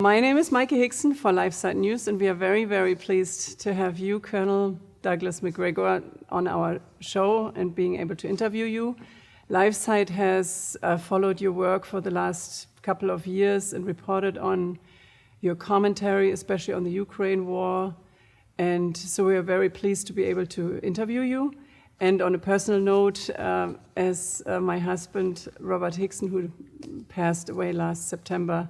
My name is Maike Hickson for LifeSiteNews, and we are very, very pleased to have you, Colonel Douglas Macgregor, on our show and being able to interview you. LifeSite has followed your work for the last couple of years and reported on your commentary, especially on the Ukraine war. And so we are very pleased to be able to interview you. And on a personal note, as my husband, Robert Hickson, who passed away last September,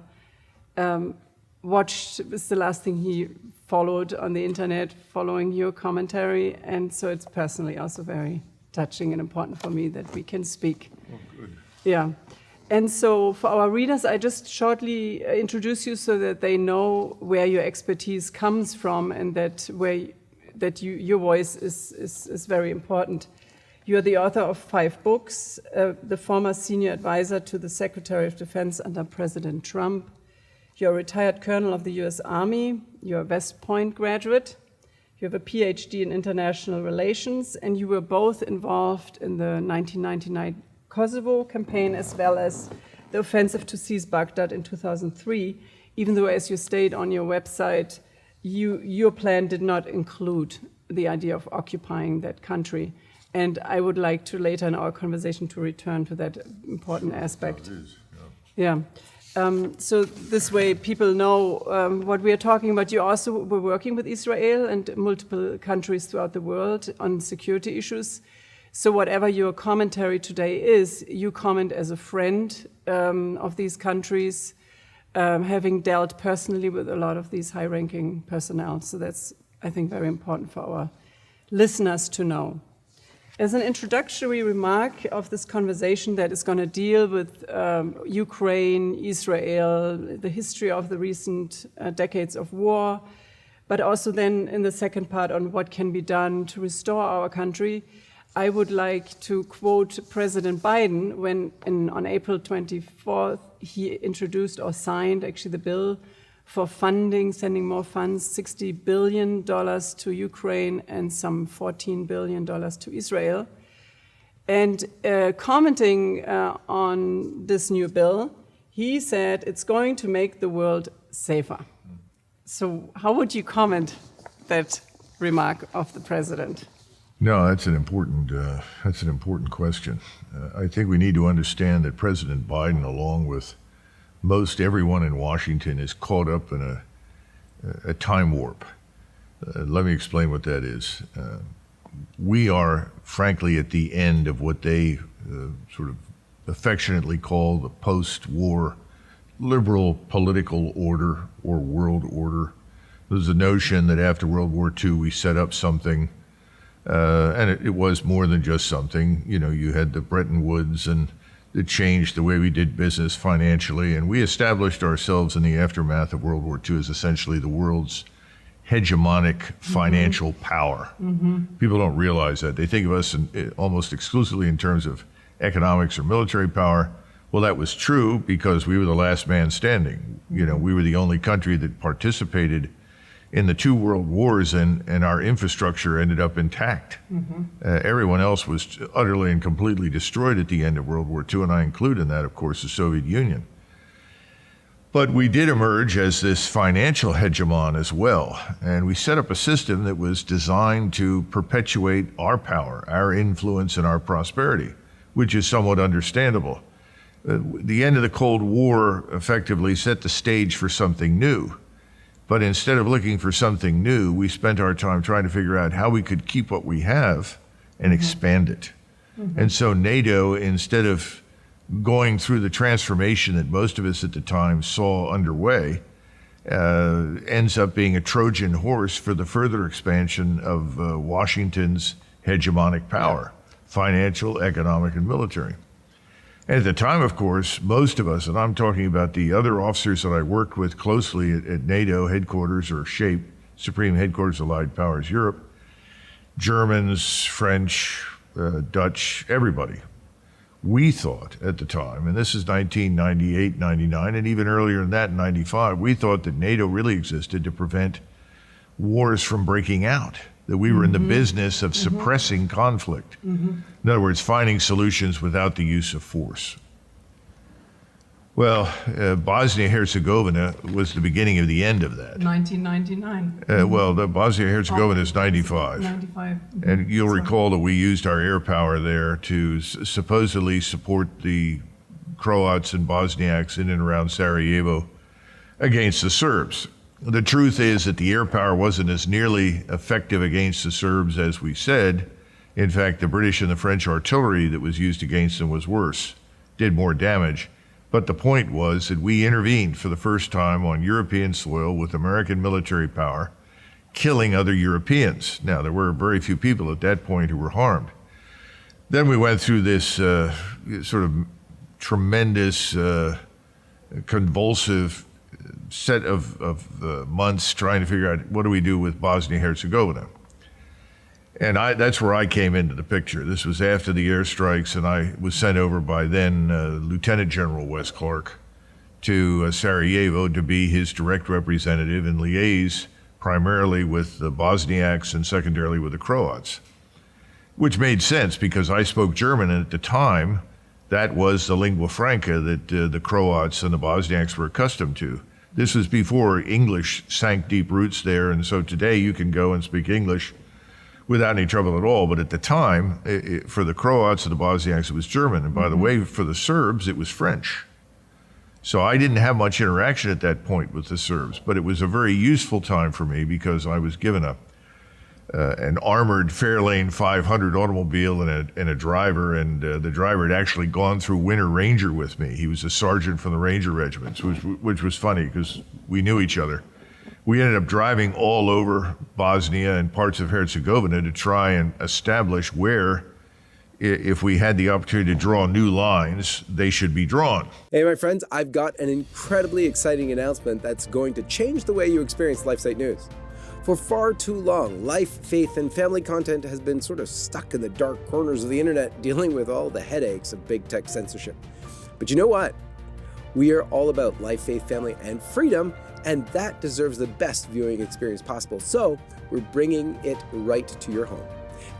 was the last thing he followed on the internet, following your commentary. And so it's personally also very touching and important for me that we can speak. Oh, good. Yeah. And so for our readers, I just shortly introduce you so that they know where your expertise comes from and that your voice is very important. You are the author of 5 books, the former senior advisor to the Secretary of Defense under President Trump. You're a retired colonel of the US Army. You're a West Point graduate. You have a PhD in international relations, and you were both involved in the 1999 Kosovo campaign as well as the offensive to seize Baghdad in 2003, even though, as you state on your website, your plan did not include the idea of occupying that country. And I would like to later in our conversation to return to that important aspect. It is, yeah. So this way people know what we are talking about. You also were working with Israel and multiple countries throughout the world on security issues. So whatever your commentary today is, you comment as a friend of these countries, having dealt personally with a lot of these high-ranking personnel. So that's, I think, very important for our listeners to know. As an introductory remark of this conversation that is going to deal with Ukraine, Israel, the history of the recent decades of war, but also then in the second part on what can be done to restore our country, I would like to quote President Biden when on April 24th, he introduced or signed actually the bill for funding, sending more funds, $60 billion to Ukraine and some $14 billion to Israel. And commenting on this new bill, he said it's going to make the world safer. So how would you comment that remark of the president? No, that's an important question. I think we need to understand that President Biden, along with most everyone in Washington, is caught up in a time warp. Let me explain what that is. We are, frankly, at the end of what they sort of affectionately call the post-war liberal political order or world order. There's a notion that after World War II, we set up something, and it was more than just something. You know, you had the Bretton Woods, and it changed the way we did business financially, and we established ourselves in the aftermath of World War II as essentially the world's hegemonic financial power. People don't realize that. They think of us almost exclusively in terms of economics or military power. Well, that was true because we were the last man standing. You know, we were the only country that participated in the 2 world wars, and our infrastructure ended up intact. Everyone else was utterly and completely destroyed at the end of World War II, and I include in that, of course, the Soviet Union. But we did emerge as this financial hegemon as well, and we set up a system that was designed to perpetuate our power, our influence, and our prosperity, which is somewhat understandable. The end of the Cold War effectively set the stage for something new. But instead of looking for something new, we spent our time trying to figure out how we could keep what we have and expand it. And so NATO, instead of going through the transformation that most of us at the time saw underway, ends up being a Trojan horse for the further expansion of Washington's hegemonic power, financial, economic, and military. And at the time, of course, most of us, and I'm talking about the other officers that I worked with closely at NATO headquarters, or SHAPE, Supreme Headquarters Allied Powers Europe, Germans, French, Dutch, everybody. We thought at the time, and this is 1998, 99, and even earlier than that in 95, we thought that NATO really existed to prevent wars from breaking out, that we were in the business of suppressing conflict. In other words, finding solutions without the use of force. Well, Bosnia-Herzegovina was the beginning of the end of that. 1999. Well, the Bosnia-Herzegovina is 95. 95. And you'll recall that we used our air power there to supposedly support the Croats and Bosniaks in and around Sarajevo against the Serbs. The truth is that the air power wasn't as nearly effective against the Serbs as we said. In fact, the British and the French artillery that was used against them was worse, did more damage. But the point was that we intervened for the first time on European soil with American military power, killing other Europeans. Now, there were very few people at that point who were harmed. Then we went through this sort of tremendous, convulsive set of months trying to figure out what do we do with Bosnia-Herzegovina. And that's where I came into the picture. This was after the airstrikes, and I was sent over by then Lieutenant General Wes Clark to Sarajevo to be his direct representative and liaise primarily with the Bosniaks and secondarily with the Croats, which made sense because I spoke German, and at the time, that was the lingua franca that the Croats and the Bosniaks were accustomed to. This was before English sank deep roots there, and so today you can go and speak English without any trouble at all. But at the time, for the Croats and the Bosniaks, it was German. And by the way, for the Serbs, it was French. So I didn't have much interaction at that point with the Serbs, but it was a very useful time for me because I was given an armored Fairlane 500 automobile and a driver, and the driver had actually gone through Winter Ranger with me. He was a sergeant from the Ranger regiments, which was funny because we knew each other. We ended up driving all over Bosnia and parts of Herzegovina to try and establish where, if we had the opportunity to draw new lines, they should be drawn. Hey, my friends, I've got an incredibly exciting announcement that's going to change the way you experience LifeSite News. For far too long, life, faith, and family content has been sort of stuck in the dark corners of the internet, dealing with all the headaches of big tech censorship. But you know what? We are all about life, faith, family, and freedom, and that deserves the best viewing experience possible. So we're bringing it right to your home.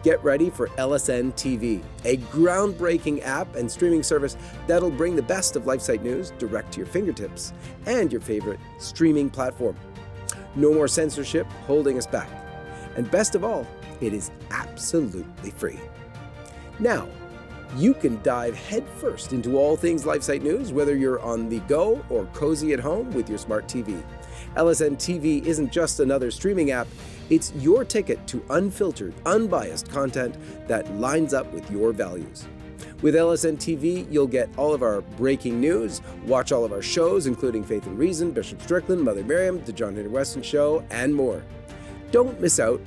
Get ready for LSN TV, a groundbreaking app and streaming service that'll bring the best of LifeSite News direct to your fingertips and your favorite streaming platform. No more censorship holding us back. And best of all, it is absolutely free. Now, you can dive headfirst into all things LifeSite News, whether you're on the go or cozy at home with your smart TV. LSN TV isn't just another streaming app, it's your ticket to unfiltered, unbiased content that lines up with your values. With LSN TV, you'll get all of our breaking news, watch all of our shows, including Faith and Reason, Bishop Strickland, Mother Miriam, The John Henry Weston Show, and more. Don't miss out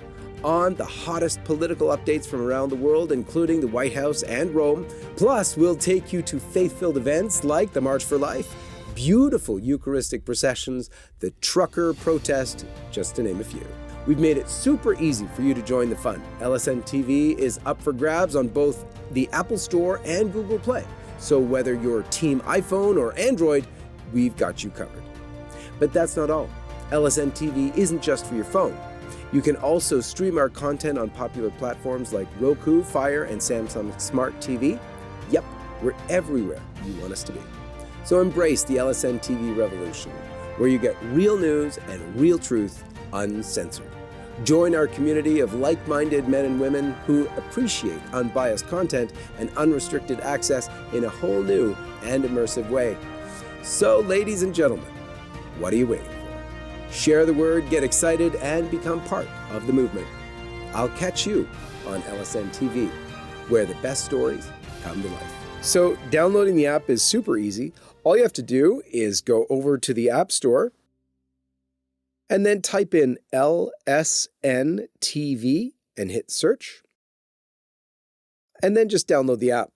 on the hottest political updates from around the world, including the White House and Rome. Plus, we'll take you to faith-filled events like the March for Life, beautiful Eucharistic processions, the trucker protest, just to name a few. We've made it super easy for you to join the fun. LSN TV is up for grabs on both the Apple Store and Google Play. So whether you're Team iPhone or Android, we've got you covered. But that's not all. LSN TV isn't just for your phone. You can also stream our content on popular platforms like Roku, Fire, and Samsung Smart TV. Yep, we're everywhere you want us to be. So embrace the LSN TV revolution, where you get real news and real truth uncensored. Join our community of like-minded men and women who appreciate unbiased content and unrestricted access in a whole new and immersive way. So, ladies and gentlemen, what are you waiting for? Share the word, get excited, and become part of the movement. I'll catch you on LSN TV, where the best stories come to life. So downloading the app is super easy. All you have to do is go over to the App Store and then type in LSN TV and hit search. And then just download the app.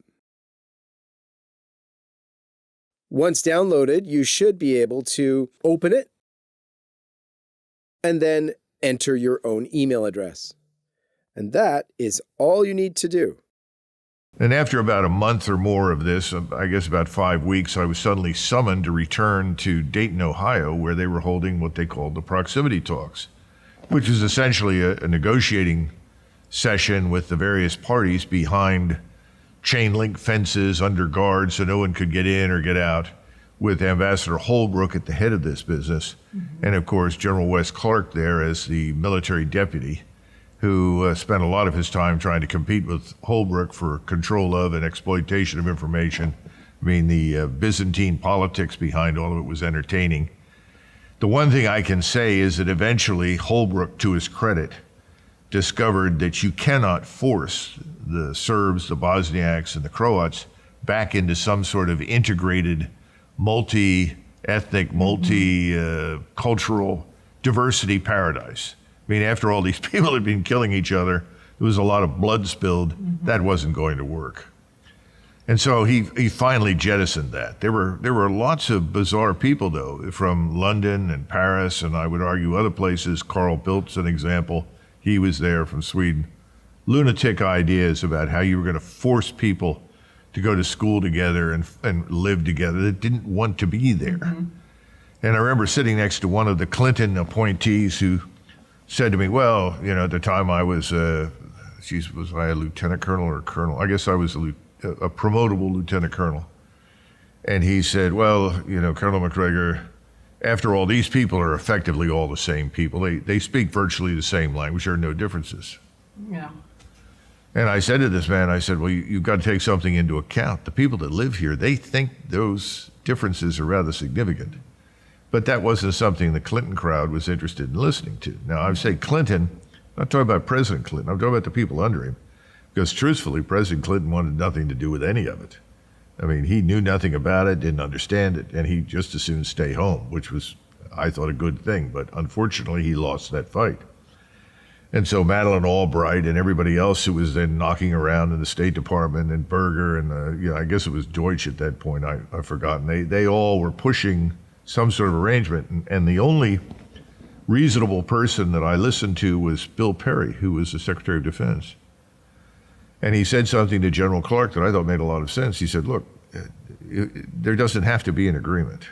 Once downloaded, you should be able to open it and then enter your own email address. And that is all you need to do. And after about a month or more of this, I guess about 5 weeks, I was suddenly summoned to return to Dayton, Ohio, where they were holding what they called the proximity talks, which is essentially a negotiating session with the various parties behind chain link fences under guards so no one could get in or get out, with Ambassador Holbrooke at the head of this business, and of course General Wes Clark there as the military deputy, who spent a lot of his time trying to compete with Holbrooke for control of and exploitation of information. I mean, the Byzantine politics behind all of it was entertaining. The one thing I can say is that eventually Holbrooke, to his credit, discovered that you cannot force the Serbs, the Bosniaks, and the Croats back into some sort of integrated, multi-ethnic, multi-cultural diversity paradise. I mean, after all these people had been killing each other, there was a lot of blood spilled. That wasn't going to work. And so he finally jettisoned that. There were lots of bizarre people, though, from London and Paris, and I would argue other places. Carl Bildt's an example. He was there from Sweden. Lunatic ideas about how you were going to force people to go to school together and live together that didn't want to be there. And I remember sitting next to one of the Clinton appointees who said to me, well, you know, at the time I was, was I a lieutenant colonel or a colonel? I guess I was a promotable lieutenant colonel. And he said, well, you know, Colonel Macgregor, after all, these people are effectively all the same people. They speak virtually the same language. There are no differences. Yeah. And I said to this man, I said, well, you've got to take something into account. The people that live here, they think those differences are rather significant. But that wasn't something the Clinton crowd was interested in listening to. Now, I would say Clinton, I'm not talking about President Clinton, I'm talking about the people under him. Because truthfully, President Clinton wanted nothing to do with any of it. I mean, he knew nothing about it, didn't understand it, and he just as soon stay home, which was, I thought, a good thing. But unfortunately, he lost that fight. And so Madeleine Albright and everybody else who was then knocking around in the State Department and Berger and, I guess it was Deutsch at that point, I've forgotten, they all were pushing some sort of arrangement. And the only reasonable person that I listened to was Bill Perry, who was the Secretary of Defense. And he said something to General Clark that I thought made a lot of sense. He said, look, there doesn't have to be an agreement.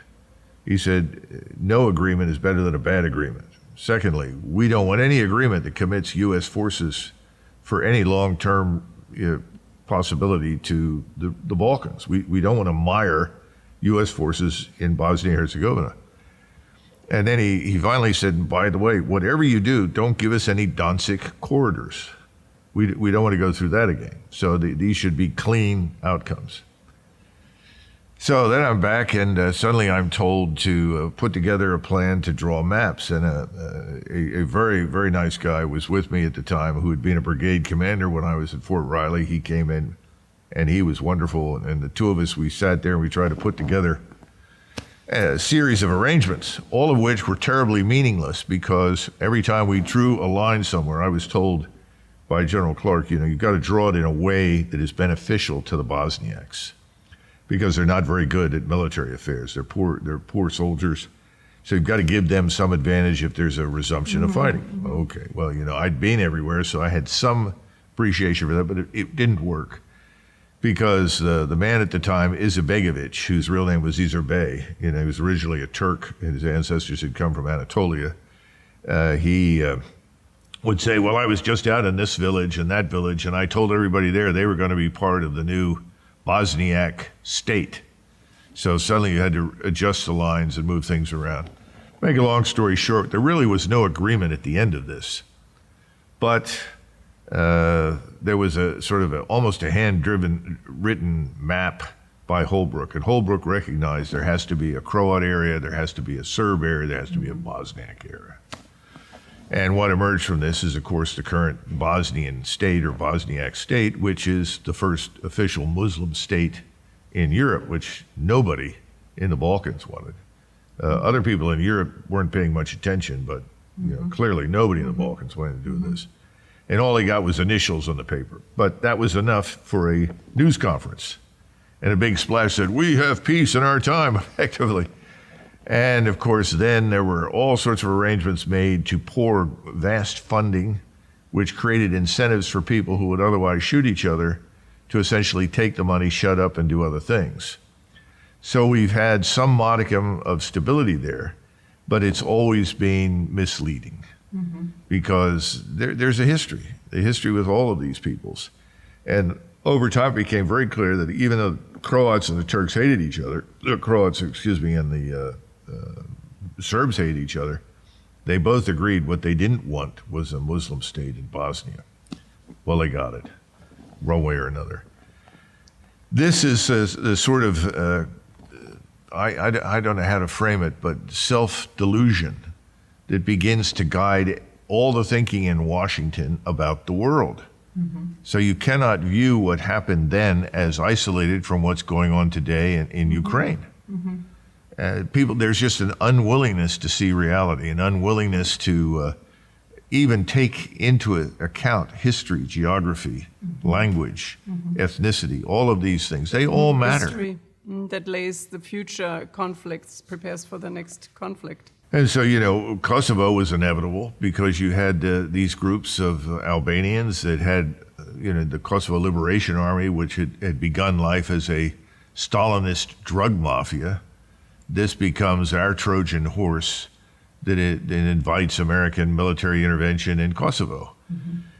He said, no agreement is better than a bad agreement. Secondly, we don't want any agreement that commits U.S. forces for any long-term possibility to the Balkans. We don't want to mire U.S. forces in Bosnia-Herzegovina. And then he finally said, by the way, whatever you do, don't give us any Danzig corridors. We don't want to go through that again. So these should be clean outcomes. So then I'm back, and suddenly I'm told to put together a plan to draw maps. And a very, very nice guy was with me at the time who had been a brigade commander when I was at Fort Riley. He came in, and he was wonderful. And the two of us, we sat there and we tried to put together a series of arrangements, all of which were terribly meaningless because every time we drew a line somewhere, I was told by General Clark, you've got to draw it in a way that is beneficial to the Bosniaks, because they're not very good at military affairs. They're poor soldiers. So you've got to give them some advantage if there's a resumption of fighting. Okay, well, I'd been everywhere, so I had some appreciation for that, but it didn't work because the man at the time, Izetbegovic, whose real name was Izetbey, he was originally a Turk, and his ancestors had come from Anatolia. He would say, well, I was just out in this village and that village, and I told everybody there they were going to be part of the new Bosniak state. So suddenly you had to adjust the lines and move things around. Make a long story short, there really was no agreement at the end of this. But there was a sort of almost a hand-driven written map by Holbrooke. And Holbrooke recognized there has to be a Croat area, there has to be a Serb area, there has to be a Bosniak area. And what emerged from this is, of course, the current Bosnian state or Bosniak state, which is the first official Muslim state in Europe, which nobody in the Balkans wanted. Other people in Europe weren't paying much attention, but clearly nobody in the Balkans wanted to do this. And all he got was initials on the paper. But that was enough for a news conference. And a big splash said, "We have peace in our time," effectively. And of course, then there were all sorts of arrangements made to pour vast funding, which created incentives for people who would otherwise shoot each other to essentially take the money, shut up, and do other things. So we've had some modicum of stability there, but it's always been misleading because there's a history with all of these peoples. And over time, it became very clear that even though Croats and the Turks hated each other. The Croats, excuse me, and the Serbs hated each other. They both agreed what they didn't want was a Muslim state in Bosnia. Well, they got it, one way or another. This is the sort of, I don't know how to frame it, but self-delusion that begins to guide all the thinking in Washington about the world. So you cannot view what happened then as isolated from what's going on today in Ukraine. There's just an unwillingness to see reality, an unwillingness to even take into account history, geography, language, ethnicity, all of these things. They all matter. History that lays the future conflicts, prepares for the next conflict. And so, you know, Kosovo was inevitable because you had these groups of Albanians that had, you know, the Kosovo Liberation Army, which had begun life as a Stalinist drug mafia. This becomes our Trojan horse that invites American military intervention in Kosovo.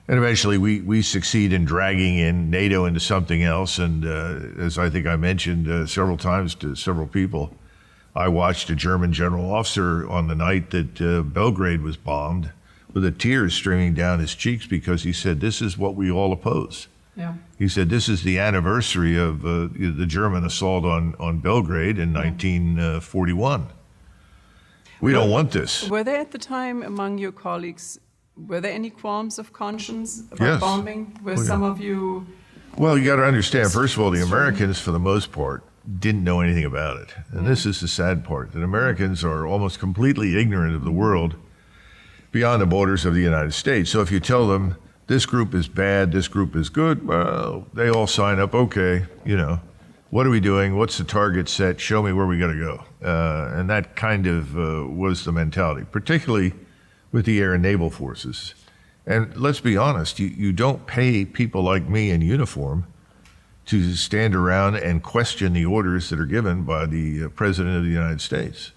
And eventually we succeed in dragging in NATO into something else. And as I think I mentioned several times to several people, I watched a German general officer on the night that Belgrade was bombed with the tears streaming down his cheeks because he said, this is what we all oppose. Yeah. He said, this is the anniversary of the German assault on Belgrade in 1941. We don't want this. Were there at the time among your colleagues, were there any qualms of conscience about Yes. bombing? Were some of you... Well, you got to understand, first of all, the Americans, for the most part, didn't know anything about it. And this is the sad part, that Americans are almost completely ignorant of the world beyond the borders of the United States. So if you tell them this group is bad, this group is good, well, they all sign up, okay, you know, what are we doing? What's the target set? Show me where we got to go. And that kind of was the mentality, particularly with the air and naval forces. And let's be honest, you don't pay people like me in uniform to stand around and question the orders that are given by the President of the United States.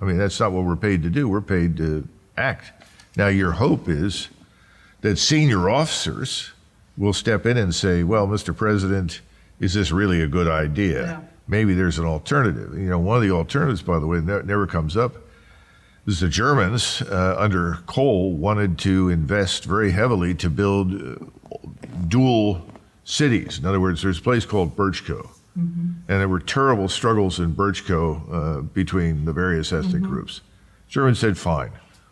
I mean, that's not what we're paid to do. We're paid to act. Now, your hope is that senior officers will step in and say, well, Mr. President, is this really a good idea? Yeah. Maybe there's an alternative. You know, one of the alternatives, by the way, that never comes up, is the Germans, under Kohl, wanted to invest very heavily to build dual cities. In other words, there's a place called Birchko, and there were terrible struggles in Birchko between the various ethnic groups. Germans said, fine,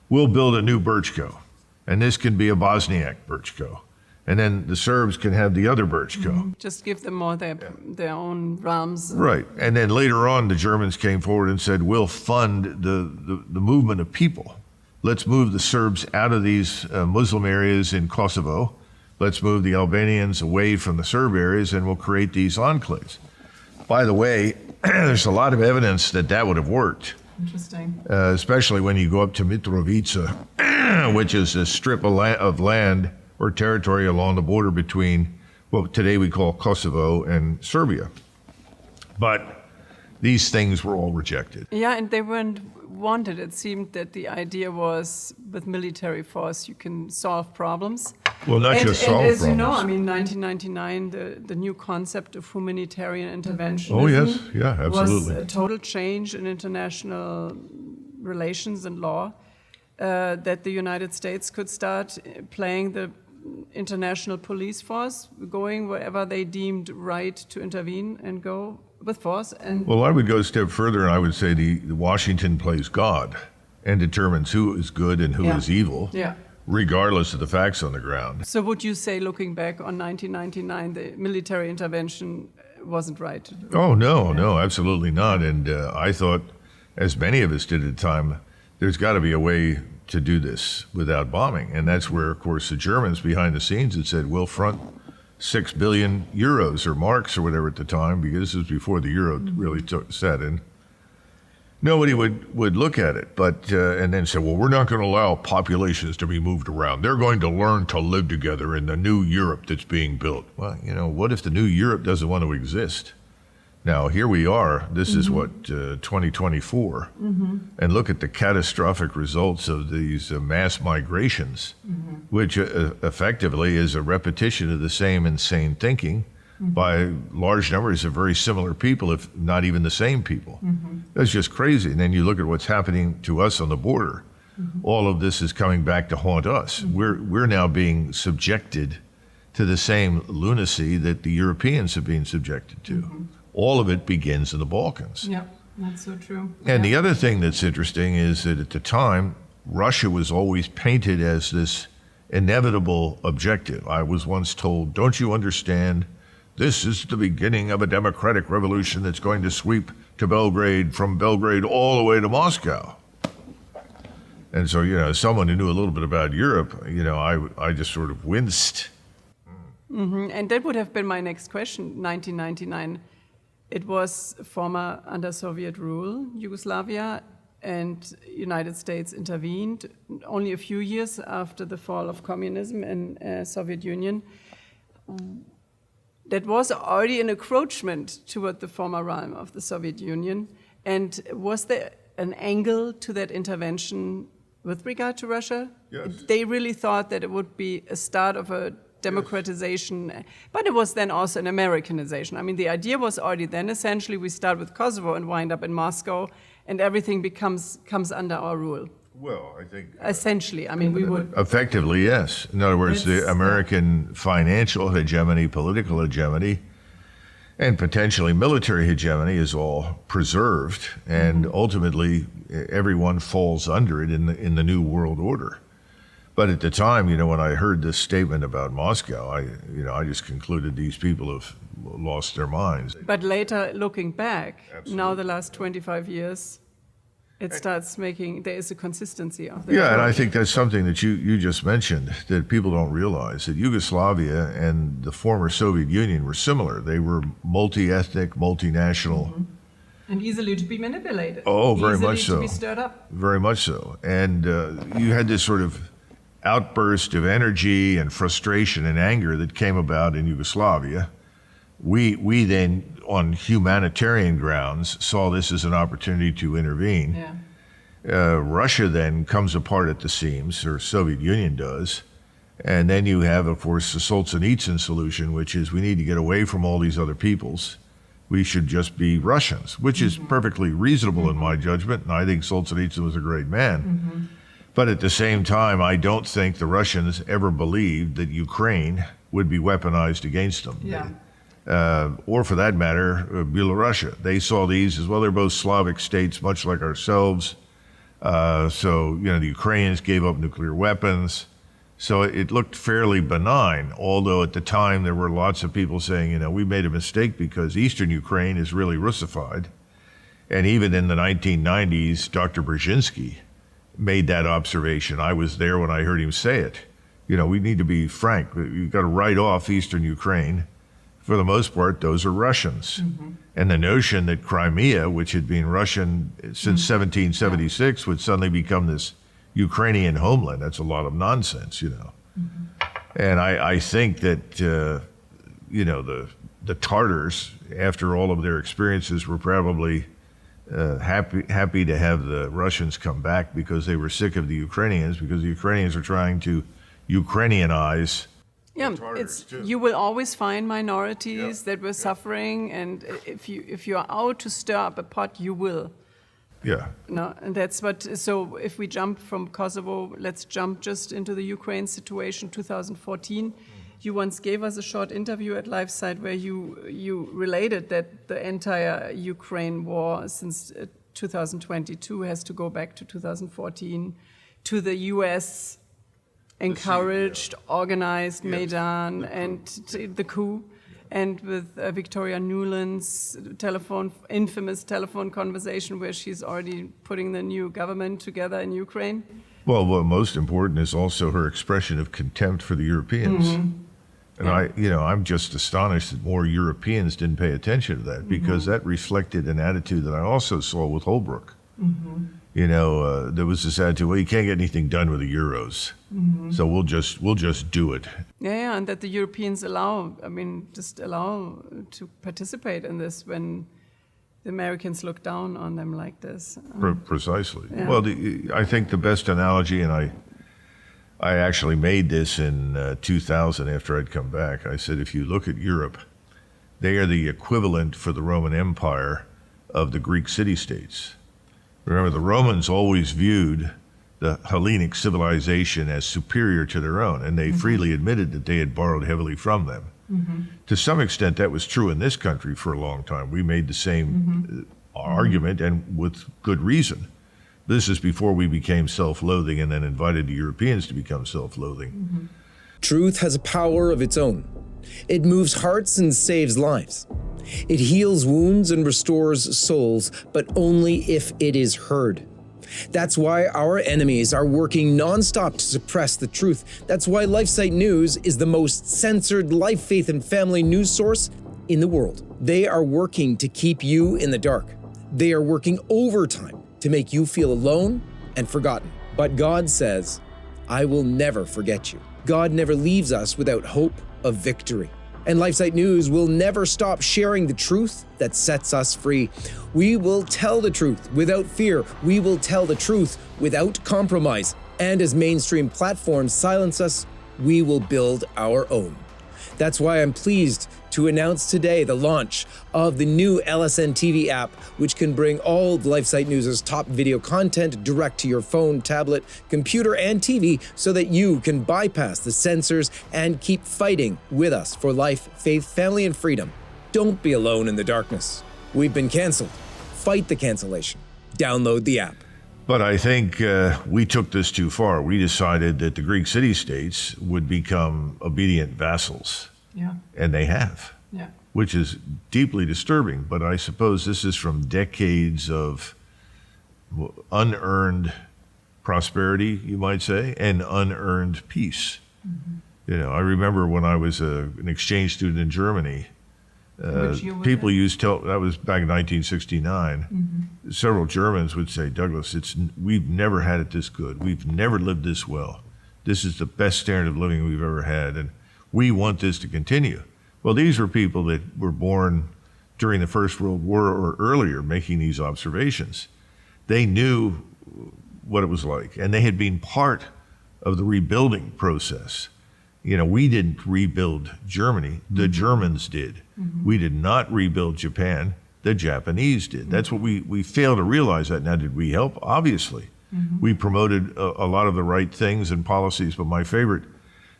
we'll build a new Birchko, and this can be a Bosniak Birchko, and then the Serbs can have the other Birchko. Just give them more their own realms. Right, and then later on, the Germans came forward and said, we'll fund the movement of people. Let's move the Serbs out of these Muslim areas in Kosovo. Let's move the Albanians away from the Serb areas and we'll create these enclaves. By the way, there's a lot of evidence that that would have worked. Interesting. Especially when you go up to Mitrovica, which is a strip of land or territory along the border between what today we call Kosovo and Serbia. But these things were all rejected. Yeah, and they weren't wanted. It seemed that the idea was with military force you can solve problems. Well, not just solve as problems. you know, I mean, 1999, the new concept of humanitarian intervention. Oh, yes. Yeah, absolutely. Was a total change in international relations and law, that the United States could start playing the international police force, going wherever they deemed right to intervene and go with force. And Well, I would go a step further and I would say the Washington plays God and determines who is good and who is evil. Yeah. Regardless of the facts on the ground. So would you say, looking back on 1999, the military intervention wasn't right? Oh, no, absolutely not. And I thought, as many of us did at the time, there's got to be a way to do this without bombing. And that's where, of course, the Germans behind the scenes had said, we'll front 6 billion euros or marks or whatever at the time, because this was before the euro really set in. Nobody would look at it, but and then say, well, we're not going to allow populations to be moved around. They're going to learn to live together in the new Europe that's being built. Well, you know, what if the new Europe doesn't want to exist? Now, here we are. This is what, 2024. And look at the catastrophic results of these mass migrations, which effectively is a repetition of the same insane thinking by large numbers of very similar people, if not even the same people. That's just crazy. And then you look at what's happening to us on the border. All of this is coming back to haunt us. We're now being subjected to the same lunacy that the Europeans have been subjected to. All of it begins in the Balkans. Yeah, that's so true. And the other thing that's interesting is that at the time, Russia was always painted as this inevitable objective. I was once told, don't you understand? This is the beginning of a democratic revolution that's going to sweep to Belgrade, from Belgrade all the way to Moscow. And so, as someone who knew a little bit about Europe, I just sort of winced. And that would have been my next question, 1999. It was former under Soviet rule, Yugoslavia, and United States intervened only a few years after the fall of communism in Soviet Union. That was already an encroachment toward the former realm of the Soviet Union. And was there an angle to that intervention with regard to Russia? Yes. They really thought that it would be a start of a democratization, but it was then also an Americanization. I mean, the idea was already then essentially we start with Kosovo and wind up in Moscow, and everything comes under our rule. Well, I think... Essentially, I mean, we would... Effectively, yes. In other words, the American financial hegemony, political hegemony, and potentially military hegemony is all preserved, and ultimately everyone falls under it in the new world order. But at the time, when I heard this statement about Moscow, I just concluded these people have lost their minds. But later, looking back, Absolutely. Now the last 25 years, it starts making, there is a consistency of that. Yeah, and I think that's something that you just mentioned that people don't realize, that Yugoslavia and the former Soviet Union were similar. They were multi-ethnic, multinational. And easily to be manipulated. Oh, very much Easily so. to be stirred up. Very much so. And you had this sort of outburst of energy and frustration and anger that came about in Yugoslavia. We then, on humanitarian grounds, saw this as an opportunity to intervene. Yeah. Russia then comes apart at the seams, or Soviet Union does. And then you have, of course, the Solzhenitsyn solution, which is we need to get away from all these other peoples. We should just be Russians, which is perfectly reasonable in my judgment. And I think Solzhenitsyn was a great man. But at the same time, I don't think the Russians ever believed that Ukraine would be weaponized against them. Yeah. Or for that matter, Belarusia. They saw these as, well, they're both Slavic states, much like ourselves. So, the Ukrainians gave up nuclear weapons. So it looked fairly benign, although at the time there were lots of people saying, we made a mistake because Eastern Ukraine is really Russified. And even in the 1990s, Dr. Brzezinski made that observation. I was there when I heard him say it. We need to be frank. You've got to write off Eastern Ukraine. For the most part, those are Russians. And the notion that Crimea, which had been Russian since 1776, would suddenly become this Ukrainian homeland, that's a lot of nonsense, And I think that, the Tartars, after all of their experiences, were probably happy to have the Russians come back because they were sick of the Ukrainians, because the Ukrainians are trying to Ukrainianize. Yeah, you will always find minorities that were suffering, and if you are out to stir up a pot, you will. Yeah. No, and that's what. So if we jump from Kosovo, let's jump just into the Ukraine situation, 2014. You once gave us a short interview at LifeSite where you related that the entire Ukraine war since 2022 has to go back to 2014 to the U.S. encouraged, organized Maidan and the coup, and with Victoria Nuland's infamous telephone conversation where she's already putting the new government together in Ukraine. Well, what most important is also her expression of contempt for the Europeans. And I'm just astonished that more Europeans didn't pay attention to that, because that reflected an attitude that I also saw with Holbrooke. There was this attitude, well, you can't get anything done with the euros, so we'll just do it. Yeah, and that the Europeans allow to participate in this when the Americans look down on them like this. Precisely. Yeah. Well, I think the best analogy, and I actually made this in 2000 after I'd come back. I said, if you look at Europe, They are the equivalent for the Roman Empire of the Greek city-states. Remember, the Romans always viewed the Hellenic civilization as superior to their own, and they freely admitted that they had borrowed heavily from them. To some extent, that was true in this country for a long time. We made the same argument, and with good reason. This is before we became self-loathing and then invited the Europeans to become self-loathing. Truth has a power of its own. It moves hearts and saves lives. It heals wounds and restores souls, but only if it is heard. That's why our enemies are working nonstop to suppress the truth. That's why LifeSiteNews is the most censored life, faith, and family news source in the world. They are working to keep you in the dark. They are working overtime to make you feel alone and forgotten. But God says, I will never forget you. God never leaves us without hope of victory. And LifeSiteNews will never stop sharing the truth that sets us free. We will tell the truth without fear. We will tell the truth without compromise. And as mainstream platforms silence us, we will build our own. That's why I'm pleased to announce today the launch of the new LSN TV app, which can bring all of LifeSiteNews' top video content direct to your phone, tablet, computer, and TV so that you can bypass the censors and keep fighting with us for life, faith, family, and freedom. Don't be alone in the darkness. We've been canceled. Fight the cancellation. Download the app. But I think we took this too far. We decided that the Greek city-states would become obedient vassals. Yeah. And they have. Yeah. Which is deeply disturbing. But I suppose this is from decades of unearned prosperity, you might say, and unearned peace. You know, I remember when I was an exchange student in Germany, people used to, that was back in 1969, several Germans would say, Douglas, we've never had it this good. We've never lived this well. This is the best standard of living we've ever had, and we want this to continue. Well, these were people that were born during the First World War or earlier making these observations. They knew what it was like, and they had been part of the rebuilding process. You know, we didn't rebuild Germany, the Germans did. We did not rebuild Japan, the Japanese did. That's what we fail to realize that. Now, did we help? Obviously. We promoted a lot of the right things and policies, but my favorite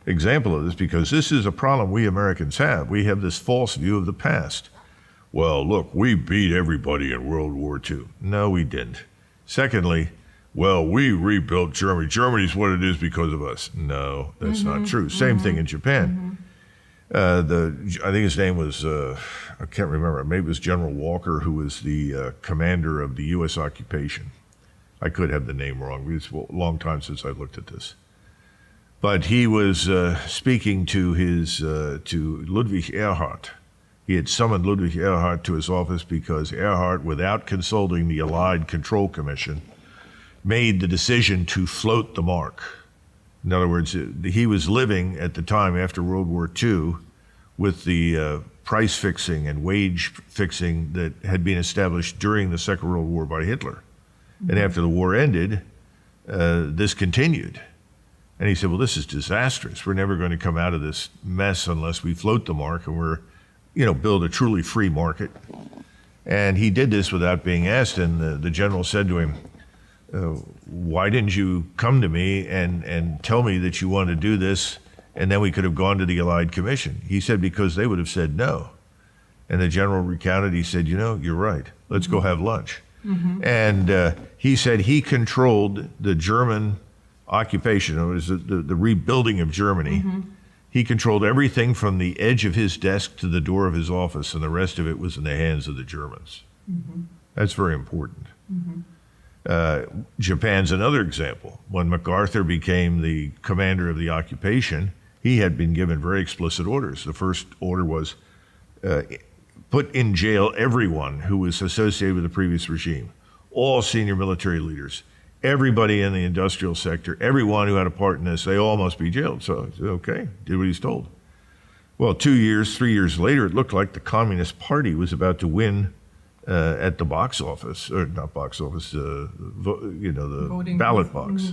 example of this, because this is a problem we Americans have. We have this false view of the past. Well, look, we beat everybody in World War II. No, we didn't. Secondly, well, we rebuilt Germany. Germany's what it is because of us. No, that's not true. Same thing in Japan. I think his name was, I can't remember, maybe it was General Walker, who was the commander of the U.S. occupation. I could have the name wrong. It's a long time since I looked at this. But he was speaking to to Ludwig Erhard. He had summoned Ludwig Erhard to his office because Erhard, without consulting the Allied Control Commission, made the decision to float the mark. In other words, he was living at the time after World War II with the price fixing and wage fixing that had been established during the Second World War by Hitler. And after the war ended, this continued. And he said, well, this is disastrous. We're never going to come out of this mess unless we float the mark and build a truly free market. And he did this without being asked. And the general said to him, why didn't you come to me and tell me that you wanted to do this, and then we could have gone to the Allied Commission? He said, because they would have said no. And the general recounted, he said, you're right. Let's go have lunch. And he said he controlled the German occupation. It was the rebuilding of Germany. He controlled everything from the edge of his desk to the door of his office, and the rest of it was in the hands of the Germans. That's very important. Japan's another example. When MacArthur became the commander of the occupation, he had been given very explicit orders. The first order was put in jail everyone who was associated with the previous regime, all senior military leaders, everybody in the industrial sector, everyone who had a part in this, they all must be jailed. So I said, okay, did what he's told. Well, 2 years, 3 years later, it looked like the Communist Party was about to win at the box office, or not box office, the ballot box.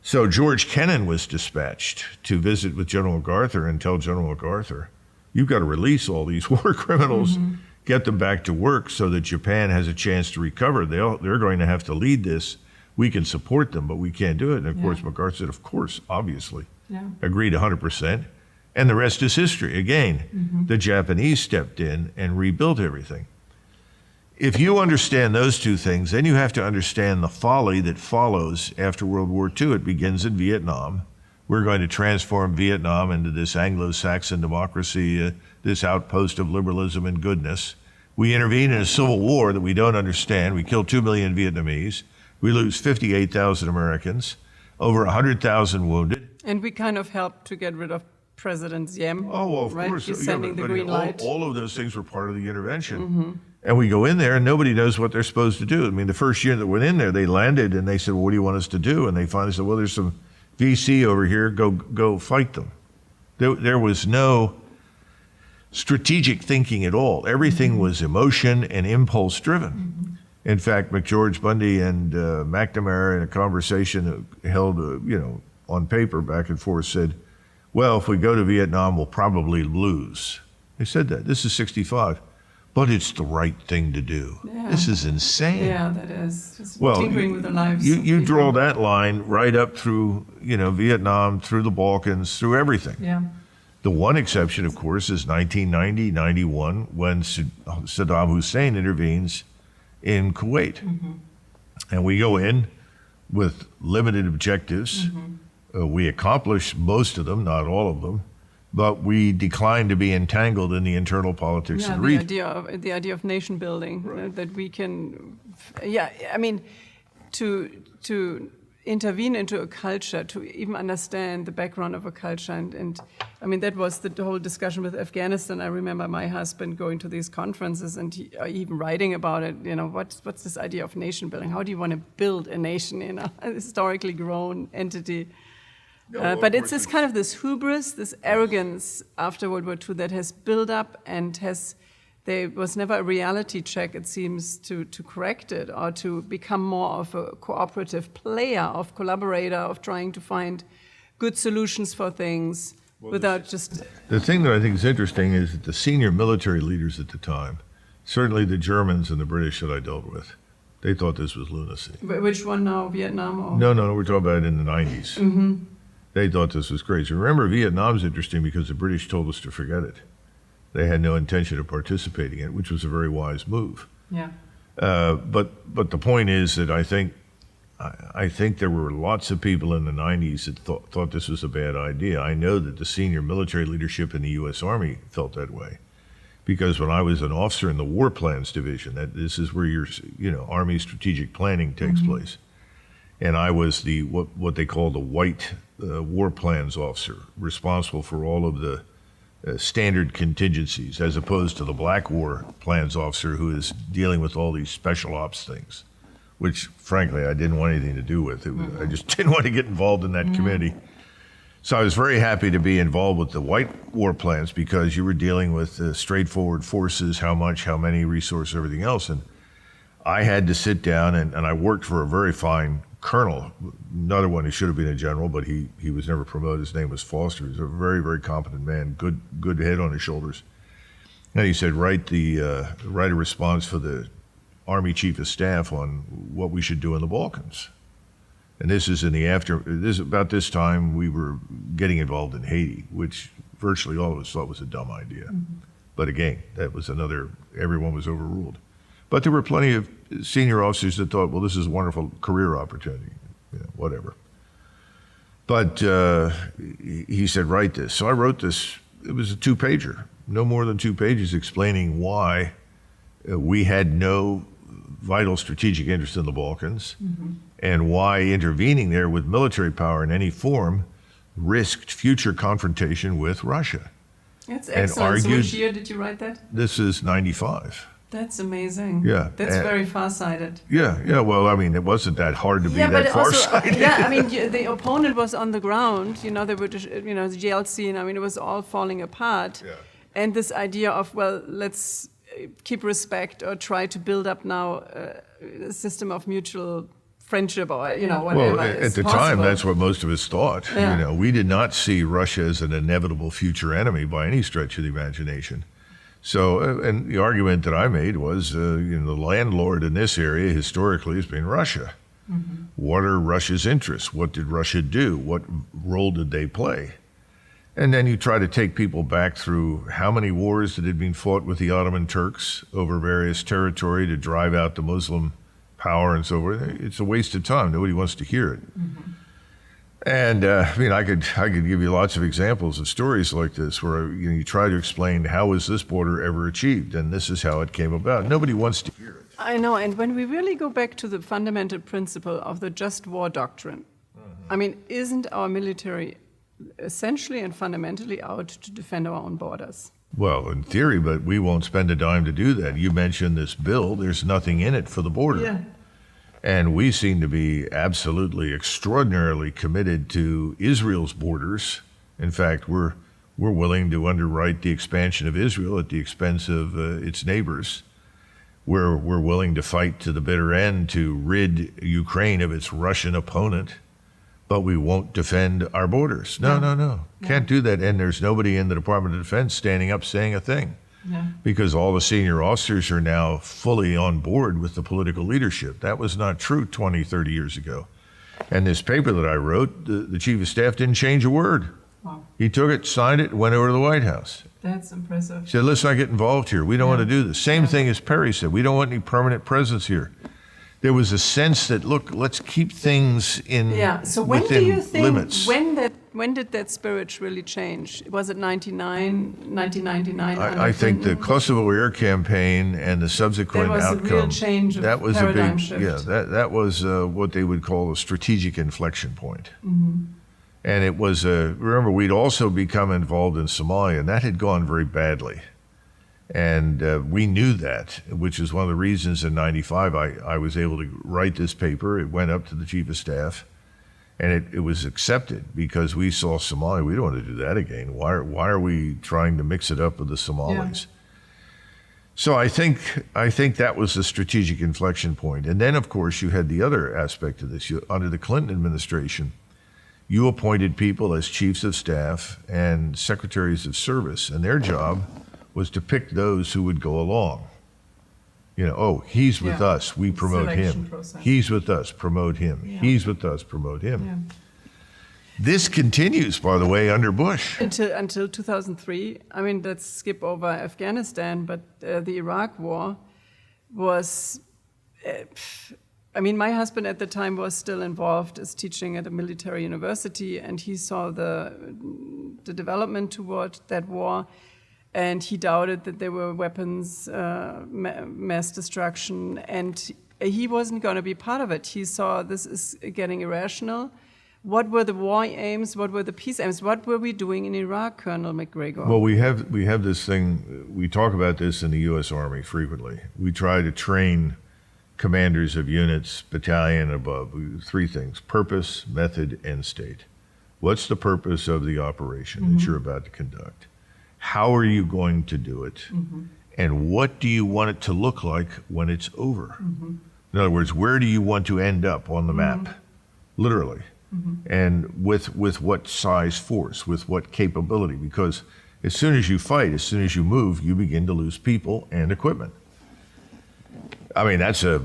So George Kennan was dispatched to visit with General MacArthur and tell General MacArthur, you've got to release all these war criminals, get them back to work so that Japan has a chance to recover. They're going to have to lead this. We can support them, but we can't do it. And of course, MacArthur said, of course, obviously, agreed 100%. And the rest is history. Again, the Japanese stepped in and rebuilt everything. If you understand those two things, then you have to understand the folly that follows after World War II. It begins in Vietnam. We're going to transform Vietnam into this Anglo-Saxon democracy, this outpost of liberalism and goodness. We intervene in a civil war that we don't understand. We kill 2 million Vietnamese. We lose 58,000 Americans, over 100,000 wounded. And we kind of helped to get rid of President Diem. Oh, well, of right? course. He's sending the green light. All of those things were part of the intervention. And we go in there and nobody knows what they're supposed to do. I mean, the first year that went in there, they landed and they said, well, what do you want us to do? And they finally said, well, there's some VC over here, go fight them. There was no strategic thinking at all. Everything was emotion and impulse driven. In fact, McGeorge Bundy and McNamara in a conversation held, on paper back and forth said, well, if we go to Vietnam, we'll probably lose. They said that. This is 65. But it's the right thing to do. Yeah. This is insane. Yeah, that is. Just tinkering with the lives. You draw that line right up through, Vietnam, through the Balkans, through everything. Yeah. The one exception, of course, is 1990, 91, when Saddam Hussein intervenes in Kuwait. And we go in with limited objectives. We accomplish most of them, not all of them. But we decline to be entangled in the internal politics of the region. The idea of nation building, that we can, to intervene into a culture, to even understand the background of a culture, and that was the whole discussion with Afghanistan. I remember my husband going to these conferences and even writing about it. What's this idea of nation building? How do you want to build a nation, a historically grown entity? But it's this hubris, this arrogance after World War II that has built up and there was never a reality check, it seems, to correct it or to become more of a cooperative player, of collaborator, of trying to find good solutions for things without just... The thing that I think is interesting is that the senior military leaders at the time, certainly the Germans and the British that I dealt with, they thought this was lunacy. Which one now, Vietnam? Or? No, we're talking about it in the 90s. They thought this was crazy. Remember, Vietnam's interesting because the British told us to forget it. They had no intention of participating in it, which was a very wise move. Yeah. But the point is that I think there were lots of people in the 90s that thought this was a bad idea. I know that the senior military leadership in the U.S. Army felt that way, because when I was an officer in the War Plans Division, this is where your Army strategic planning takes place, and I was the what they call the white War Plans officer, responsible for all of the standard contingencies, as opposed to the black War Plans officer who is dealing with all these special ops things, which frankly I didn't want anything to do with. I just didn't want to get involved in that committee. So I was very happy to be involved with the white war plans, because you were dealing with straightforward forces, how much, how many resources, everything else. And I had to sit down, and I worked for a very fine colonel, another one who should have been a general, but he was never promoted. His name was Foster. He was a very, very competent man, good head on his shoulders. And he said, write a response for the Army Chief of Staff on what we should do in the Balkans. And this is about this time we were getting involved in Haiti, which virtually all of us thought was a dumb idea. But again, that was everyone was overruled. But there were plenty of senior officers that thought, well, this is a wonderful career opportunity, whatever. But he said, write this. So I wrote this. It was a 2-pager, no more than 2 pages, explaining why we had no vital strategic interest in the Balkans, and why intervening there with military power in any form risked future confrontation with Russia. That's excellent. So which year did you write that? This is 95. That's amazing. Yeah. That's very far-sighted. Yeah. Well, it wasn't that hard to be that far-sighted. The opponent was on the ground. They were, the Yeltsin. It was all falling apart. Yeah. And this idea of, well, let's keep respect or try to build up now a system of mutual friendship or, whatever Well, at is the possible. time, that's what most of us thought. Yeah. We did not see Russia as an inevitable future enemy by any stretch of the imagination. So, and the argument that I made was, the landlord in this area historically has been Russia. Mm-hmm. What are Russia's interests? What did Russia do? What role did they play? And then you try to take people back through how many wars that had been fought with the Ottoman Turks over various territory to drive out the Muslim power and so forth. It's a waste of time. Nobody wants to hear it. Mm-hmm. And I could give you lots of examples of stories like this where you try to explain how was this border ever achieved, and this is how it came about. Nobody wants to hear it. I know, and when we really go back to the fundamental principle of the just war doctrine, isn't our military essentially and fundamentally out to defend our own borders? Well, in theory, but we won't spend a dime to do that. You mentioned this bill. There's nothing in it for the border. Yeah. And we seem to be absolutely extraordinarily committed to Israel's borders. In fact, we're willing to underwrite the expansion of Israel at the expense of its neighbors. We're willing to fight to the bitter end to rid Ukraine of its Russian opponent, but we won't defend our borders. No. Can't do that. And there's nobody in the Department of Defense standing up saying a thing. Yeah. Because all the senior officers are now fully on board with the political leadership. That was not true 20, 30 years ago. And this paper that I wrote, the chief of staff didn't change a word. Wow. He took it, signed it, went over to the White House. That's impressive. He said, let's not get involved here. We don't want to do this. Same thing as Perry said. We don't want any permanent presence here. There was a sense that, look, let's keep things in So when within do you think, limits. when did that spirit really change? Was it 1999? I think the Kosovo air campaign and the subsequent outcome. That was a real change of paradigm shift. Yeah, that was what they would call a strategic inflection point. Mm-hmm. And it was, remember, we'd also become involved in Somalia, and that had gone very badly. And we knew that, which is one of the reasons in 95 I was able to write this paper. It went up to the chief of staff, and it was accepted because we saw Somalia. We don't want to do that again. Why are we trying to mix it up with the Somalis? Yeah. So I think that was the strategic inflection point. And then, of course, you had the other aspect of this. Under the Clinton administration, you appointed people as chiefs of staff and secretaries of service, and their job was to pick those who would go along. He's with us, we promote him. Process. He's with us, promote him. Yeah. He's with us, promote him. Yeah. This continues, by the way, under Bush. Until 2003. Let's skip over Afghanistan, but the Iraq War was... my husband at the time was still involved as teaching at a military university, and he saw the development toward that war. And he doubted that there were weapons, mass destruction, and he wasn't going to be part of it. He saw this is getting irrational. What were the war aims? What were the peace aims? What were we doing in Iraq, Colonel Macgregor? Well, we have this thing, we talk about this in the U.S. Army frequently. We try to train commanders of units, battalion above, three things: purpose, method, end state. What's the purpose of the operation that you're about to conduct? How are you going to do it? Mm-hmm. And what do you want it to look like when it's over? Mm-hmm. In other words, where do you want to end up on the map? Literally. Mm-hmm. And with what size force, with what capability? Because as soon as you fight, as soon as you move, you begin to lose people and equipment. That's a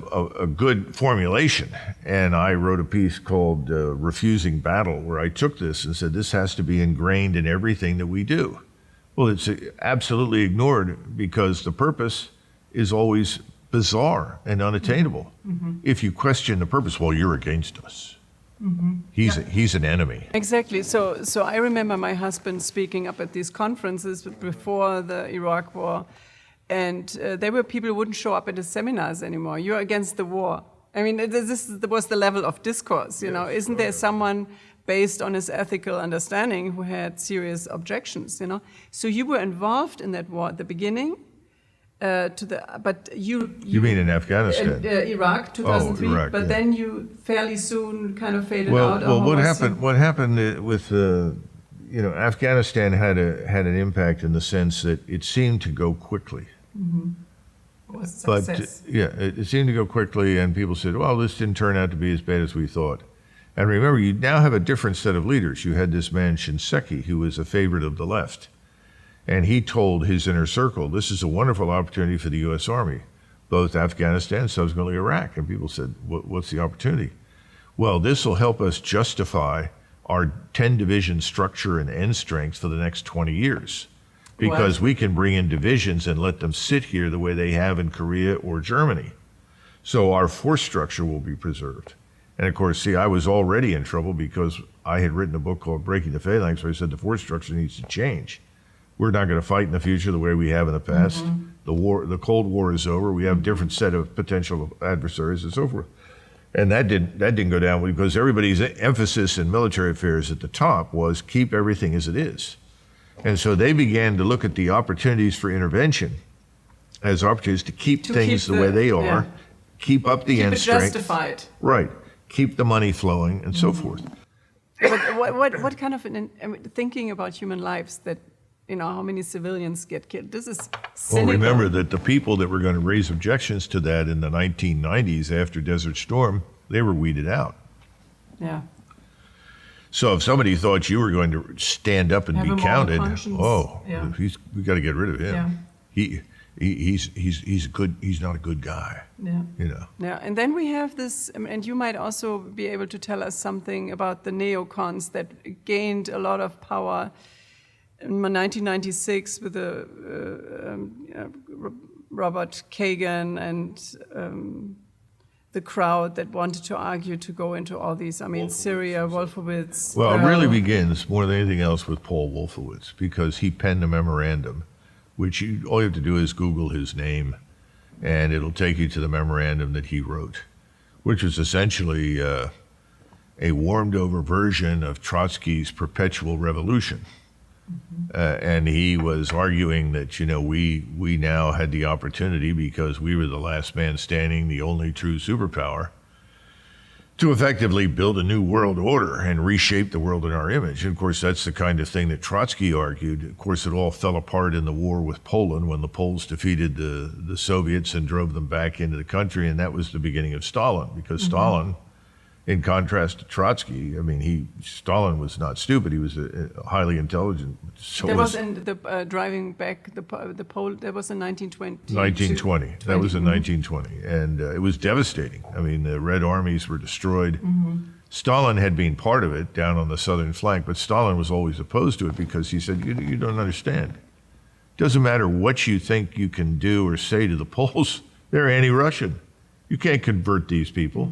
good formulation. And I wrote a piece called Refusing Battle, where I took this and said, this has to be ingrained in everything that we do. Well, it's absolutely ignored because the purpose is always bizarre and unattainable. Mm-hmm. If you question the purpose, well, you're against us. Mm-hmm. He's an enemy. Exactly. So I remember my husband speaking up at these conferences before the Iraq War, and there were people who wouldn't show up at the seminars anymore. You're against the war. This was the level of discourse. Isn't there someone based on his ethical understanding who had serious objections? So you were involved in that war at the beginning. But you mean in Afghanistan? Iraq, 2003. Iraq, but then you fairly soon kind of faded out. Well, what happened with Afghanistan had an impact in the sense that it seemed to go quickly. Mm-hmm. was But success. it seemed to go quickly, and people said, well, this didn't turn out to be as bad as we thought. And remember, you now have a different set of leaders. You had this man, Shinseki, who was a favorite of the left. And he told his inner circle, this is a wonderful opportunity for the U.S. Army, both Afghanistan and subsequently Iraq. And people said, what's the opportunity? Well, this will help us justify our 10-division structure and end strength for the next 20 years. Because we can bring in divisions and let them sit here the way they have in Korea or Germany. So our force structure will be preserved. And of course, see, I was already in trouble because I had written a book called Breaking the Phalanx, where I said the force structure needs to change. We're not going to fight in the future the way we have in the past. The Cold War is over. We have a different set of potential adversaries and so forth. And that didn't go down because everybody's emphasis in military affairs at the top was keep everything as it is. And so they began to look at the opportunities for intervention as opportunities to keep things the way they are, keep up the end strength. Keep it justified. Right. Keep the money flowing and so forth. But what kind of thinking about human lives that, how many civilians get killed? This is cynical. Well, remember that the people that were going to raise objections to that in the 1990s after Desert Storm, they were weeded out. Yeah. So if somebody thought you were going to stand up and Have be a moral counted, conscience. we got to get rid of him. Yeah. He's good. He's not a good guy. Yeah. Yeah, and then we have this, and you might also be able to tell us something about the neocons that gained a lot of power in 1996 with Robert Kagan and the crowd that wanted to argue to go into all these, Syria, Wolfowitz. Well, it really begins more than anything else with Paul Wolfowitz because he penned a memorandum, which all you have to do is Google his name, and it'll take you to the memorandum that he wrote, which was essentially a warmed-over version of Trotsky's perpetual revolution. And he was arguing that, we now had the opportunity because we were the last man standing, the only true superpower, to effectively build a new world order and reshape the world in our image. And of course, that's the kind of thing that Trotsky argued. Of course, it all fell apart in the war with Poland when the Poles defeated the Soviets and drove them back into the country. And that was the beginning of Stalin, because Stalin, in contrast to Trotsky, Stalin was not stupid. He was a highly intelligent. There was in the driving back the Pole. That was in 1920. 1920. That was in 1920, and it was devastating. The Red Armies were destroyed. Stalin had been part of it down on the southern flank, but Stalin was always opposed to it because he said, "You don't understand. It doesn't matter what you think you can do or say to the Poles. They're anti-Russian. You can't convert these people."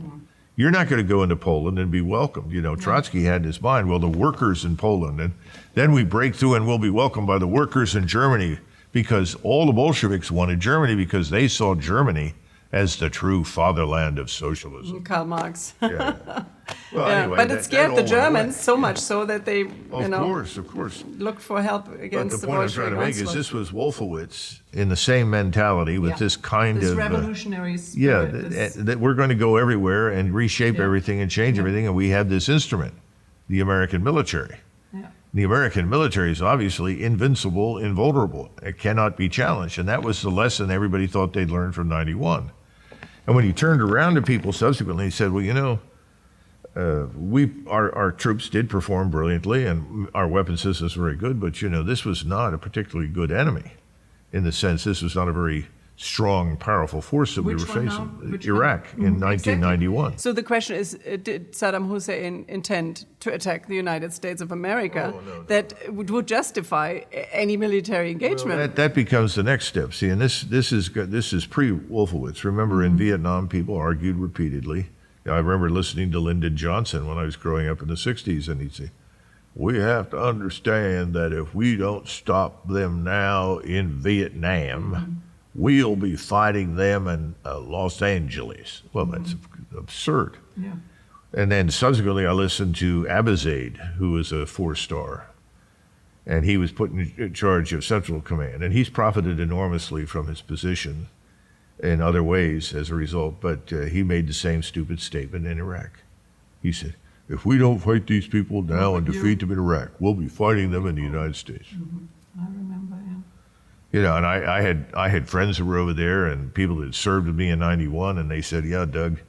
You're not going to go into Poland and be welcomed. Trotsky had in his mind, well, the workers in Poland, and then we break through and we'll be welcomed by the workers in Germany, because all the Bolsheviks wanted Germany because they saw Germany as the true fatherland of socialism. Karl Marx. Well, anyway, but it scared the Germans so much so that they, of course, looked for help against the Bolsheviks. But the point I'm trying to make is this was Wolfowitz in the same mentality with this kind of revolutionary spirit. That we're going to go everywhere and reshape everything and change everything, and we have this instrument, the American military. The American military is obviously invincible, invulnerable. It cannot be challenged, and that was the lesson everybody thought they'd learned from 91. And when he turned around to people subsequently, he said, well, our troops did perform brilliantly, and our weapon systems were very good, but this was not a particularly good enemy, in the sense this was not a very strong, powerful force that we were facing. Iraq in 1991. Exactly. So the question is, did Saddam Hussein intend to attack the United States of America that would justify any military engagement? Well, that becomes the next step. See, and this is pre-Wolfowitz. Remember, in Vietnam, people argued repeatedly. I remember listening to Lyndon Johnson when I was growing up in the 60s, and he'd say, we have to understand that if we don't stop them now in Vietnam, we'll be fighting them in Los Angeles. Well, that's absurd. Yeah. And then subsequently, I listened to Abizaid, who was a 4-star, and he was put in charge of Central Command, and he's profited enormously from his position in other ways as a result, but he made the same stupid statement in Iraq. He said, if we don't fight these people now and defeat them in Iraq, we'll be fighting them in the United States. I remember, You know, and I had friends who were over there and people that had served with me in '91, and they said, yeah, Doug,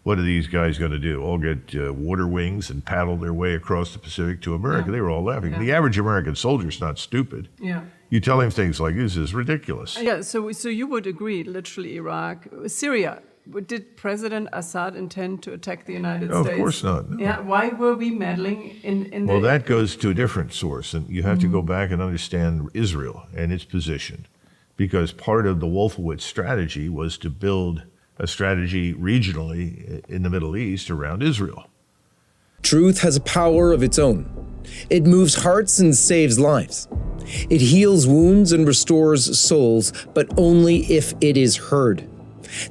what are these guys going to do? All get water wings and paddle their way across the Pacific to America? They were all laughing. The average American soldier's not stupid. You tell him things like, this is ridiculous. So you would agree, literally Iraq, Syria. Did President Assad intend to attack the United States? Of course not. No. Yeah. Why were we meddling in Well, that goes to a different source, and you have to go back and understand Israel and its position, because part of the Wolfowitz strategy was to build a strategy regionally in the Middle East around Israel. Truth has a power of its own. It moves hearts and saves lives. It heals wounds and restores souls, but only if it is heard.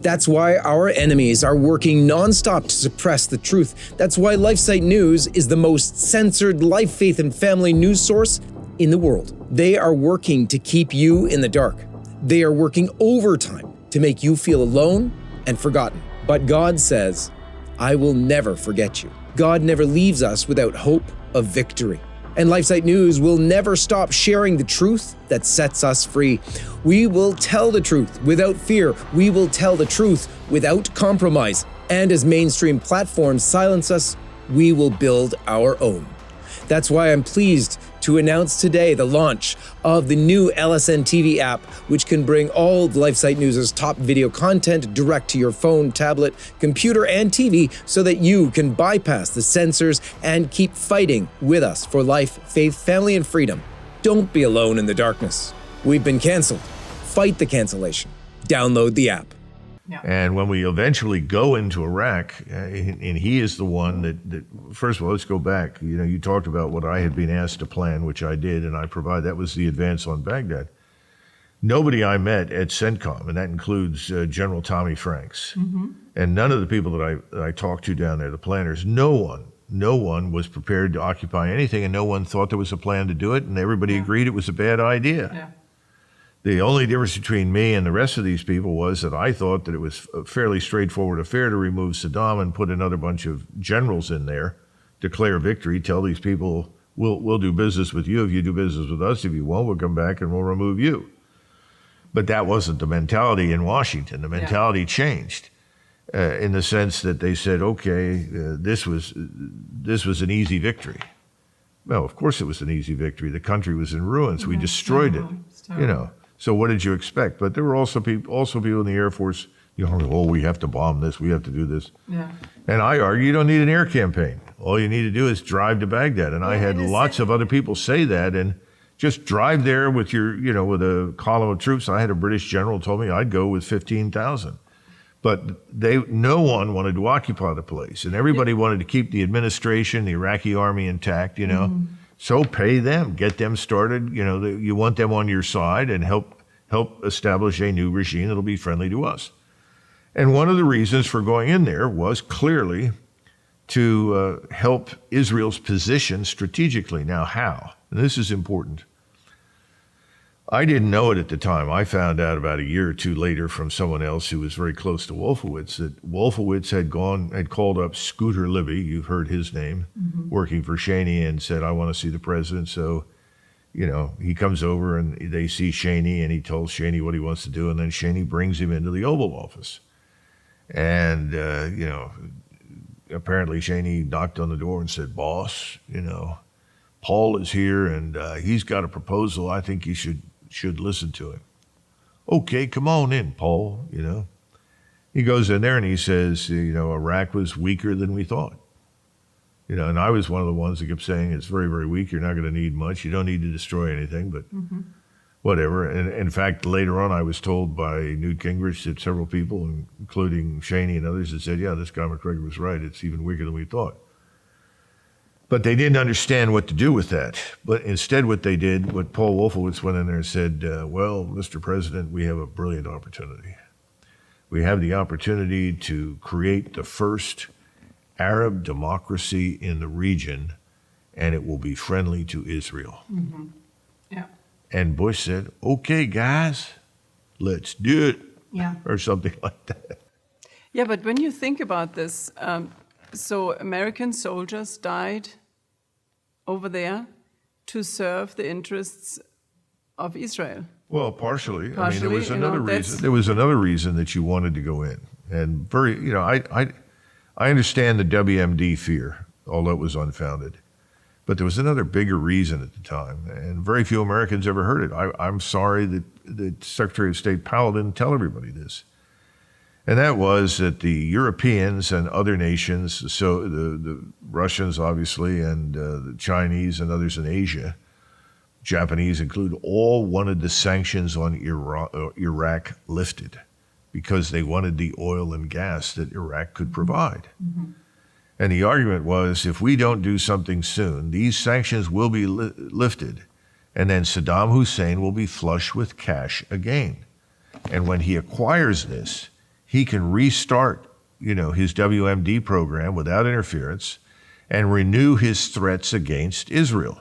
That's why our enemies are working nonstop to suppress the truth. That's why LifeSiteNews is the most censored life, faith, and family news source in the world. They are working to keep you in the dark. They are working overtime to make you feel alone and forgotten. But God says, I will never forget you. God never leaves us without hope of victory. And LifeSiteNews will never stop sharing the truth that sets us free. We will tell the truth without fear. We will tell the truth without compromise. And as mainstream platforms silence us, we will build our own. That's why I'm pleased to announce today the launch of the new LSN TV app, which can bring all of LifeSiteNews' top video content direct to your phone, tablet, computer, and TV so that you can bypass the censors and keep fighting with us for life, faith, family, and freedom. Don't be alone in the darkness. We've been canceled. Fight the cancellation. Download the app. And when we eventually go into Iraq, and he is the one that, first of all, let's go back. You know, you talked about what I had been asked to plan, which I did, and I provided. That was the advance on Baghdad. Nobody I met at CENTCOM, and that includes General Tommy Franks, and none of the people that I talked to down there, the planners, no one was prepared to occupy anything, and no one thought there was a plan to do it, and everybody agreed it was a bad idea. The only difference between me and the rest of these people was that I thought that it was a fairly straightforward affair to remove Saddam and put another bunch of generals in there, declare victory, tell these people, we'll do business with you if you do business with us. If you won't, we'll come back and we'll remove you. But that wasn't the mentality in Washington. The mentality changed in the sense that they said, okay, this was an easy victory. Well, of course it was an easy victory. The country was in ruins. We destroyed it, you know. So what did you expect? But there were also people in the Air Force, you know, oh, we have to bomb this, we have to do this. And I argue you don't need an air campaign. All you need to do is drive to Baghdad. And I had lots of other people say that, and just drive there with your, you know, with a column of troops. I had a British general told me I'd go with 15,000. But no one wanted to occupy the place, and everybody wanted to keep the administration, the Iraqi army intact, you know. So pay them, get them started. You know, you want them on your side and help establish a new regime that'll be friendly to us. And one of the reasons for going in there was clearly to help Israel's position strategically. Now, how? And this is important. I didn't know it at the time. I found out about a year or two later from someone else who was very close to Wolfowitz that Wolfowitz had called up Scooter Libby, you've heard his name, working for Cheney, and said, I want to see the president. So, you know, he comes over and they see Cheney, and he tells Cheney what he wants to do, and then Cheney brings him into the Oval Office. And, you know, apparently Cheney knocked on the door and said, boss, you know, Paul is here, and he's got a proposal. I think you should listen to him. Okay, come on in, Paul, you know. He goes in there and he says, you know, Iraq was weaker than we thought. You know, and I was one of the ones that kept saying, it's very, very weak. You're not going to need much. You don't need to destroy anything, but whatever. And in fact, later on, I was told by Newt Gingrich that several people, including Cheney and others, had said, yeah, this guy Macgregor was right. It's even weaker than we thought. But they didn't understand what to do with that. But instead what they did, what Paul Wolfowitz went in there and said, well, Mr. President, we have a brilliant opportunity. We have the opportunity to create the first Arab democracy in the region, and it will be friendly to Israel. And Bush said, okay, guys, let's do it. Or something like that. Yeah, but when you think about this, so American soldiers died over there to serve the interests of Israel. Well, partially. I mean, there Partially, was you know, another that's- reason. There was another reason that you wanted to go in, and I understand the WMD fear, although it was unfounded. But there was another bigger reason at the time, and very few Americans ever heard it. I'm sorry that Secretary of State Powell didn't tell everybody this. And that was that the Europeans and other nations, so the Russians obviously, and the Chinese and others in Asia, Japanese included, all wanted the sanctions on Iraq lifted because they wanted the oil and gas that Iraq could provide. Mm-hmm. And the argument was, if we don't do something soon, these sanctions will be lifted, and then Saddam Hussein will be flush with cash again. And when he acquires this, he can restart, his WMD program without interference and renew his threats against Israel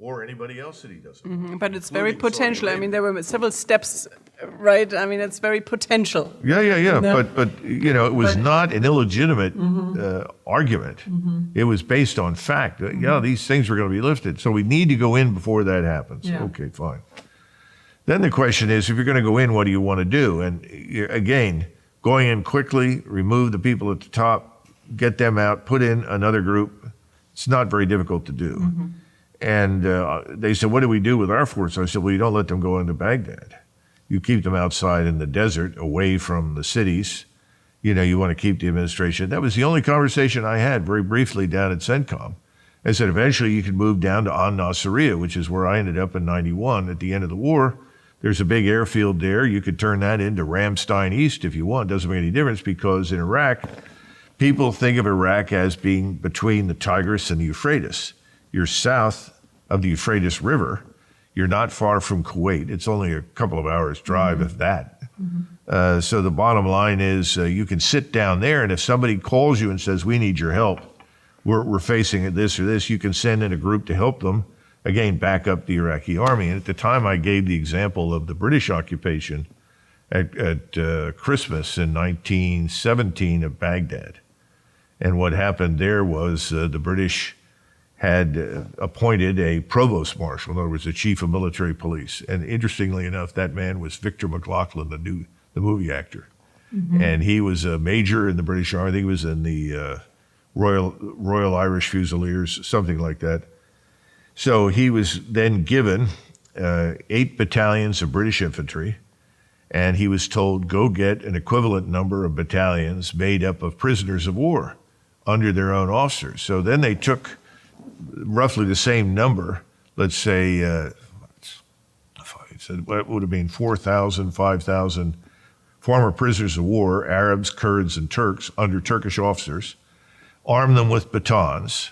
or anybody else that he doesn't. Mm-hmm. But it's very potential. I mean, there were several steps, right? I mean, it's very potential. Yeah. No. But it was not an illegitimate argument. Mm-hmm. It was based on fact. Mm-hmm. Yeah, these things were going to be lifted. So we need to go in before that happens. Yeah. Okay, fine. Then the question is, if you're going to go in, what do you want to do? And again, going in quickly, remove the people at the top, get them out, put in another group. It's not very difficult to do. Mm-hmm. And they said, what do we do with our force? I said, well, you don't let them go into Baghdad. You keep them outside in the desert, away from the cities. You want to keep the administration. That was the only conversation I had very briefly down at CENTCOM. I said, eventually you could move down to An-Nasiriyah, which is where I ended up in 91 at the end of the war. There's a big airfield there. You could turn that into Ramstein East if you want. Doesn't make any difference, because in Iraq, people think of Iraq as being between the Tigris and the Euphrates. You're south of the Euphrates River. You're not far from Kuwait. It's only a couple of hours drive, if that. Mm-hmm. So the bottom line is you can sit down there, and if somebody calls you and says, we need your help, we're facing this or this, you can send in a group to help them. Again, back up the Iraqi army. And at the time, I gave the example of the British occupation at Christmas in 1917 of Baghdad. And what happened there was the British had appointed a provost marshal, in other words, a chief of military police. And interestingly enough, that man was Victor McLaughlin, the movie actor. Mm-hmm. And he was a major in the British Army. I think he was in the Royal Irish Fusiliers, something like that. So he was then given 8 battalions of British infantry, and he was told, go get an equivalent number of battalions made up of prisoners of war under their own officers. So then they took roughly the same number, let's say, what would have been 4,000, 5,000 former prisoners of war, Arabs, Kurds, and Turks under Turkish officers, arm them with batons,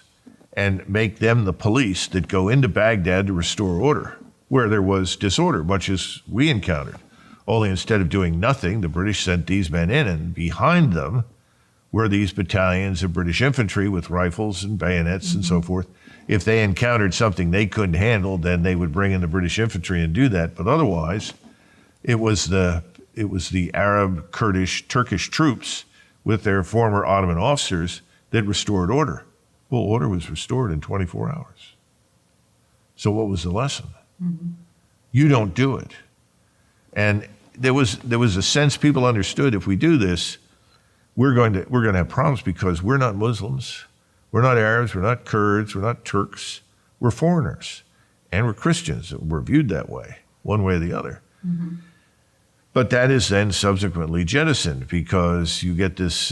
and make them the police that go into Baghdad to restore order, where there was disorder, much as we encountered. Only instead of doing nothing, the British sent these men in, and behind them were these battalions of British infantry with rifles and bayonets and so forth. If they encountered something they couldn't handle, then they would bring in the British infantry and do that. But otherwise, it was the Arab, Kurdish, Turkish troops with their former Ottoman officers that restored order. Well, order was restored in 24 hours. So what was the lesson? Mm-hmm. You don't do it. And there was a sense people understood, if we do this, we're going to have problems, because we're not Muslims, we're not Arabs, we're not Kurds, we're not Turks, we're foreigners, and we're Christians. We're viewed that way, one way or the other. Mm-hmm. But that is then subsequently jettisoned, because you get this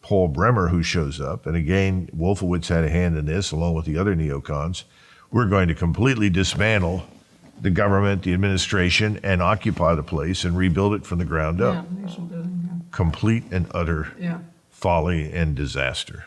Paul Bremer who shows up, and again, Wolfowitz had a hand in this, along with the other neocons. We're going to completely dismantle the government, the administration, and occupy the place and rebuild it from the ground up. Yeah, nation building. Yeah. Complete and utter folly and disaster.